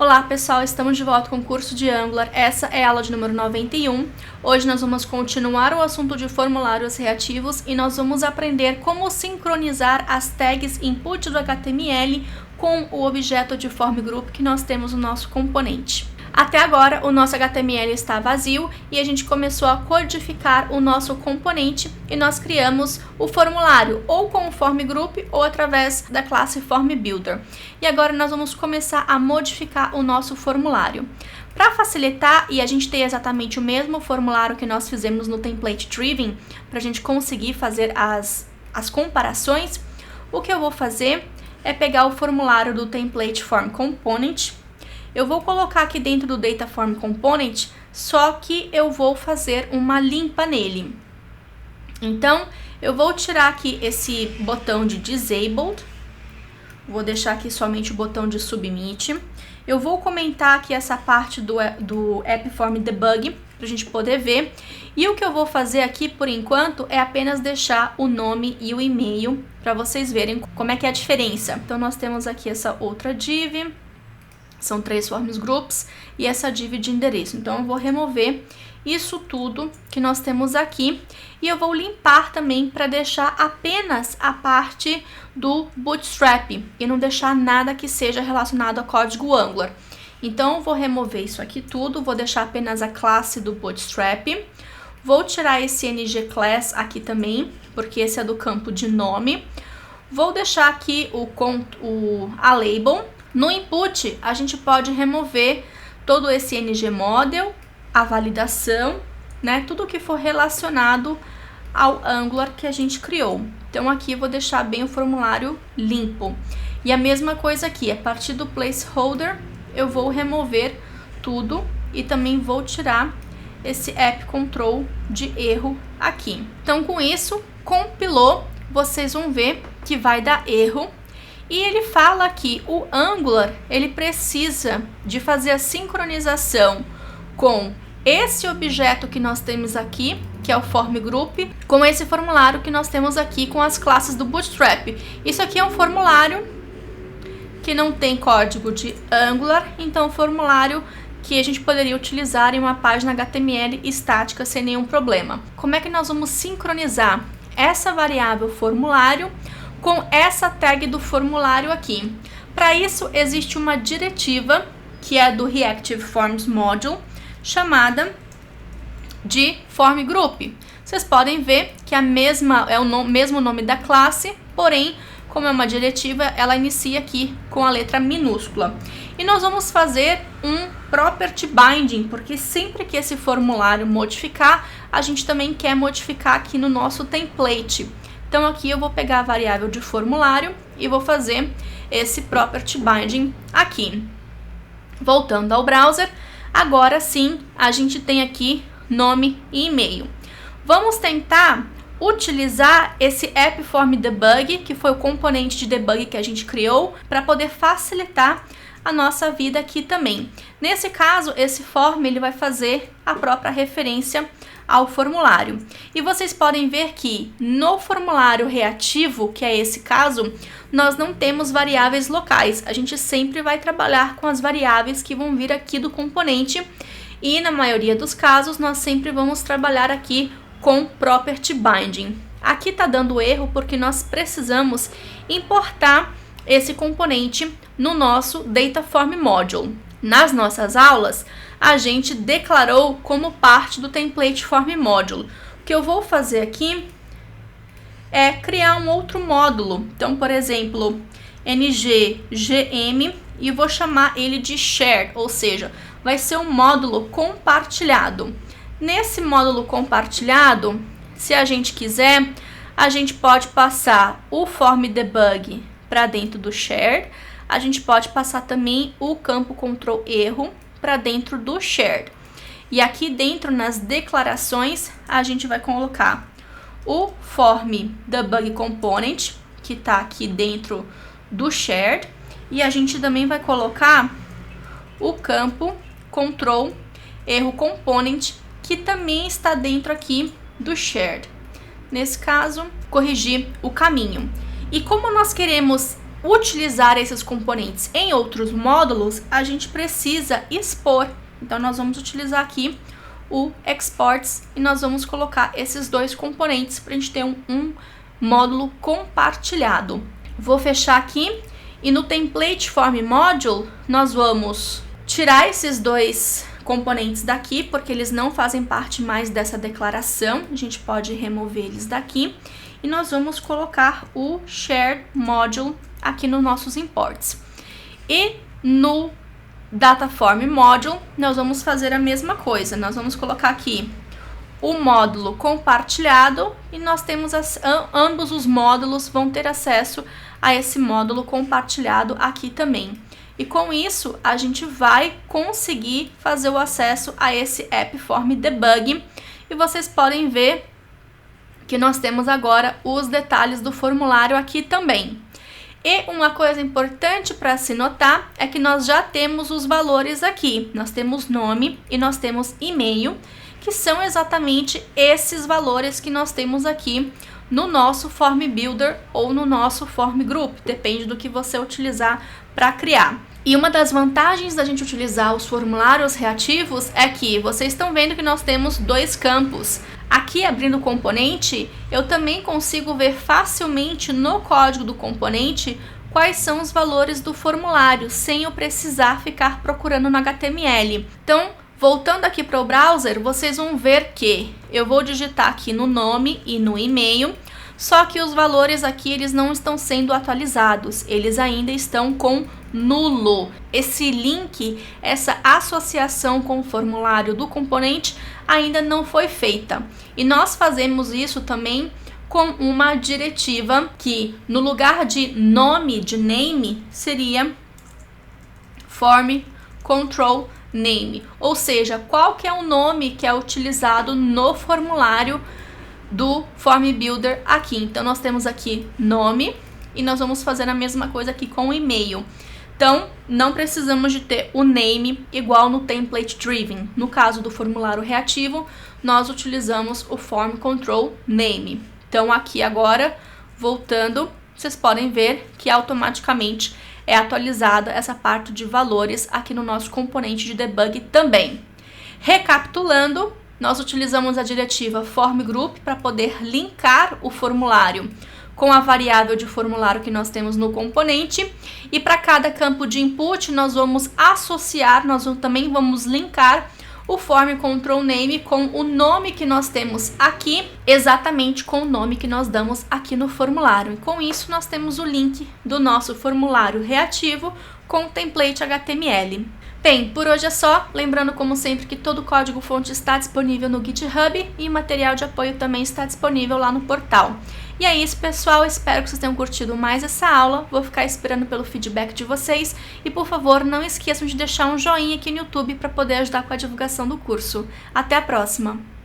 Olá pessoal, estamos de volta com o curso de Angular, essa é a aula de número 91. Hoje nós vamos continuar o assunto de formulários reativos e nós vamos aprender como sincronizar as tags input do HTML com o objeto de form group que nós temos no nosso componente. Até agora o nosso HTML está vazio e a gente começou a codificar o nosso componente e nós criamos o formulário ou com o form group ou através da classe form builder. E agora nós vamos começar a modificar o nosso formulário. Para facilitar e a gente ter exatamente o mesmo formulário que nós fizemos no template driven, para a gente conseguir fazer as comparações, o que eu vou fazer é pegar o formulário do template form component. Eu vou colocar aqui dentro do Data Form Component, só que eu vou fazer uma limpa nele. Então, eu vou tirar aqui esse botão de Disabled, vou deixar aqui somente o botão de Submit. Eu vou comentar aqui essa parte do App Form Debug, para a gente poder ver. E o que eu vou fazer aqui, por enquanto, é apenas deixar o nome e o e-mail, para vocês verem como é que é a diferença. Então, nós temos aqui essa outra div. São 3 forms groups e essa div de endereço. Então, eu vou remover isso tudo que nós temos aqui e eu vou limpar também para deixar apenas a parte do Bootstrap e não deixar nada que seja relacionado a código Angular. Então, eu vou remover isso aqui tudo, vou deixar apenas a classe do Bootstrap. Vou tirar esse ngClass aqui também, porque esse é do campo de nome. Vou deixar aqui a label. No input, a gente pode remover todo esse ngModel, a validação, né? Tudo que for relacionado ao Angular que a gente criou. Então, aqui eu vou deixar bem o formulário limpo. E a mesma coisa aqui, a partir do placeholder, eu vou remover tudo e também vou tirar esse app control de erro aqui. Então, com isso, compilou, vocês vão ver que vai dar erro. E ele fala que o Angular, ele precisa de fazer a sincronização com esse objeto que nós temos aqui, que é o form group, com esse formulário que nós temos aqui com as classes do Bootstrap. Isso aqui é um formulário que não tem código de Angular, então é um formulário que a gente poderia utilizar em uma página HTML estática sem nenhum problema. Como é que nós vamos sincronizar essa variável formulário com essa tag do formulário aqui? Para isso, existe uma diretiva, que é do Reactive Forms Module, chamada de Form Group. Vocês podem ver que é o mesmo nome da classe, porém, como é uma diretiva, ela inicia aqui com a letra minúscula. E nós vamos fazer um Property Binding, porque sempre que esse formulário modificar, a gente também quer modificar aqui no nosso template. Então, aqui eu vou pegar a variável de formulário e vou fazer esse Property Binding aqui. Voltando ao browser, agora sim a gente tem aqui nome e e-mail. Vamos tentar utilizar esse App Form Debug, que foi o componente de debug que a gente criou, para poder facilitar a nossa vida aqui também. Nesse caso, esse form ele vai fazer a própria referência ao formulário. E vocês podem ver que no formulário reativo, que é esse caso, nós não temos variáveis locais. A gente sempre vai trabalhar com as variáveis que vão vir aqui do componente e na maioria dos casos nós sempre vamos trabalhar aqui com Property Binding. Aqui tá dando erro porque nós precisamos importar esse componente no nosso Data Form Module. Nas nossas aulas, a gente declarou como parte do Template Form Module. O que eu vou fazer aqui é criar um outro módulo. Então, por exemplo, ngGM e vou chamar ele de Shared, ou seja, vai ser um módulo compartilhado. Nesse módulo compartilhado, se a gente quiser, a gente pode passar o Form Debug para dentro do Shared. A gente pode passar também o campo control erro para dentro do Shared. E aqui dentro nas declarações a gente vai colocar o Form Debug Component, que está aqui dentro do Shared. E a gente também vai colocar o campo control erro component, que também está dentro aqui do Shared. Nesse caso, corrigir o caminho. E como nós queremos utilizar esses componentes em outros módulos, a gente precisa expor. Então, nós vamos utilizar aqui o exports e nós vamos colocar esses dois componentes para a gente ter um módulo compartilhado. Vou fechar aqui e no template form module nós vamos tirar esses dois componentes daqui, porque eles não fazem parte mais dessa declaração. A gente pode remover eles daqui e nós vamos colocar o shared module aqui nos nossos imports. E no data form module nós vamos fazer a mesma coisa. Nós vamos colocar aqui o módulo compartilhado e nós temos ambos os módulos vão ter acesso a esse módulo compartilhado aqui também. E com isso a gente vai conseguir fazer o acesso a esse app form debug e vocês podem ver que nós temos agora os detalhes do formulário aqui também. E uma coisa importante para se notar é que nós já temos os valores aqui. Nós temos nome e nós temos e-mail, que são exatamente esses valores que nós temos aqui no nosso Form Builder ou no nosso Form Group, depende do que você utilizar para criar. E uma das vantagens da gente utilizar os formulários reativos é que vocês estão vendo que nós temos dois campos. Aqui, abrindo o componente, eu também consigo ver facilmente no código do componente quais são os valores do formulário, sem eu precisar ficar procurando no HTML. Então, voltando aqui para o browser, vocês vão ver que eu vou digitar aqui no nome e no e-mail, só que os valores aqui eles não estão sendo atualizados, eles ainda estão com nulo. Esse link, essa associação com o formulário do componente ainda não foi feita. E nós fazemos isso também com uma diretiva que no lugar de nome, de name, seria form control name, ou seja, qual que é o nome que é utilizado no formulário do Form Builder aqui. Então, nós temos aqui nome e nós vamos fazer a mesma coisa aqui com o e-mail. Então, não precisamos de ter o name igual no template driven. No caso do formulário reativo, nós utilizamos o form control name. Então, aqui agora, voltando, vocês podem ver que automaticamente é atualizada essa parte de valores aqui no nosso componente de debug também. Recapitulando, nós utilizamos a diretiva form group para poder linkar o formulário com a variável de formulário que nós temos no componente, e para cada campo de input nós vamos associar, também vamos linkar o form control name com o nome que nós temos aqui, exatamente com o nome que nós damos aqui no formulário. E com isso nós temos o link do nosso formulário reativo com o template HTML. Bem, por hoje é só. Lembrando, como sempre, que todo o código-fonte está disponível no GitHub e o material de apoio também está disponível lá no portal. E é isso, pessoal. Espero que vocês tenham curtido mais essa aula. Vou ficar esperando pelo feedback de vocês. E, por favor, não esqueçam de deixar um joinha aqui no YouTube para poder ajudar com a divulgação do curso. Até a próxima!